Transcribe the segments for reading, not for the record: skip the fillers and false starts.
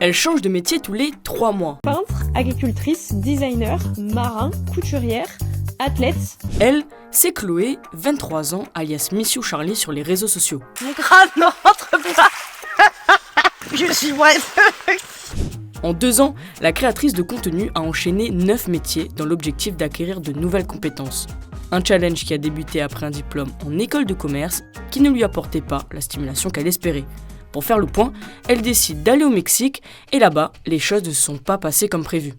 Elle change de métier tous les 3 mois. Peintre, agricultrice, designer, marin, couturière, athlète. Elle, c'est Chloé, 23 ans, alias Miss You Charlie sur les réseaux sociaux. Mais grave, non, rentre pas. Je suis bref. En 2 ans, la créatrice de contenu a enchaîné 9 métiers dans l'objectif d'acquérir de nouvelles compétences. Un challenge qui a débuté après un diplôme en école de commerce qui ne lui apportait pas la stimulation qu'elle espérait. Pour faire le point, elle décide d'aller au Mexique et là-bas, les choses ne se sont pas passées comme prévu.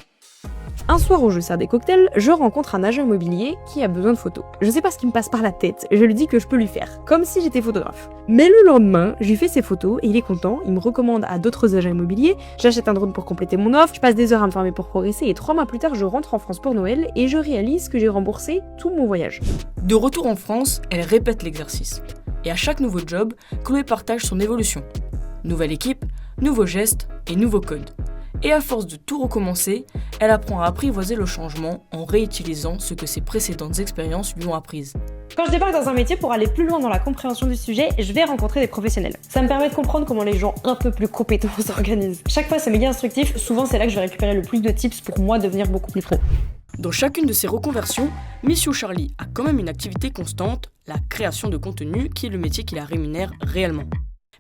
Un soir où je sers des cocktails, je rencontre un agent immobilier qui a besoin de photos. Je sais pas ce qui me passe par la tête, je lui dis que je peux lui faire, comme si j'étais photographe. Mais le lendemain, je lui fais ses photos et il est content, il me recommande à d'autres agents immobiliers, j'achète un drone pour compléter mon offre, je passe des heures à me former pour progresser et 3 mois plus tard, je rentre en France pour Noël et je réalise que j'ai remboursé tout mon voyage. De retour en France, elle répète l'exercice. Et à chaque nouveau job, Chloé partage son évolution. Nouvelle équipe, nouveaux gestes et nouveaux codes. Et à force de tout recommencer, elle apprend à apprivoiser le changement en réutilisant ce que ses précédentes expériences lui ont apprises. Quand je débarque dans un métier pour aller plus loin dans la compréhension du sujet, je vais rencontrer des professionnels. Ça me permet de comprendre comment les gens un peu plus compétents s'organisent. Chaque fois c'est méga instructif, souvent c'est là que je vais récupérer le plus de tips pour moi devenir beaucoup plus pro. Dans chacune de ces reconversions, Miss You Charlie a quand même une activité constante, la création de contenu qui est le métier qui la rémunère réellement.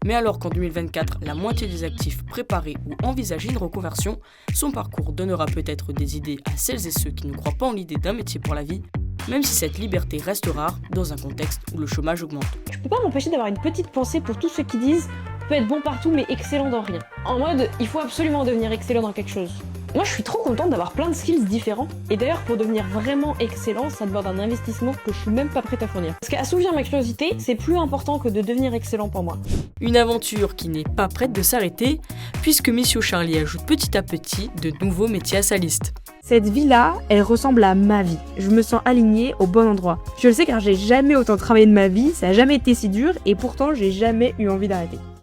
Mais alors qu'en 2024, la moitié des actifs préparés ou envisagent une reconversion, son parcours donnera peut-être des idées à celles et ceux qui ne croient pas en l'idée d'un métier pour la vie, même si cette liberté reste rare dans un contexte où le chômage augmente. Je peux pas m'empêcher d'avoir une petite pensée pour tous ceux qui disent « peut être bon partout mais excellent dans rien ». En mode « il faut absolument devenir excellent dans quelque chose ». Moi je suis trop contente d'avoir plein de skills différents, et d'ailleurs pour devenir vraiment excellent, ça demande un investissement que je suis même pas prête à fournir. Parce qu'assouvir ma curiosité, c'est plus important que de devenir excellent pour moi. Une aventure qui n'est pas prête de s'arrêter, puisque Miss You Charlie ajoute petit à petit de nouveaux métiers à sa liste. Cette vie-là, elle ressemble à ma vie. Je me sens alignée au bon endroit. Je le sais car j'ai jamais autant travaillé de ma vie, ça a jamais été si dur, et pourtant j'ai jamais eu envie d'arrêter.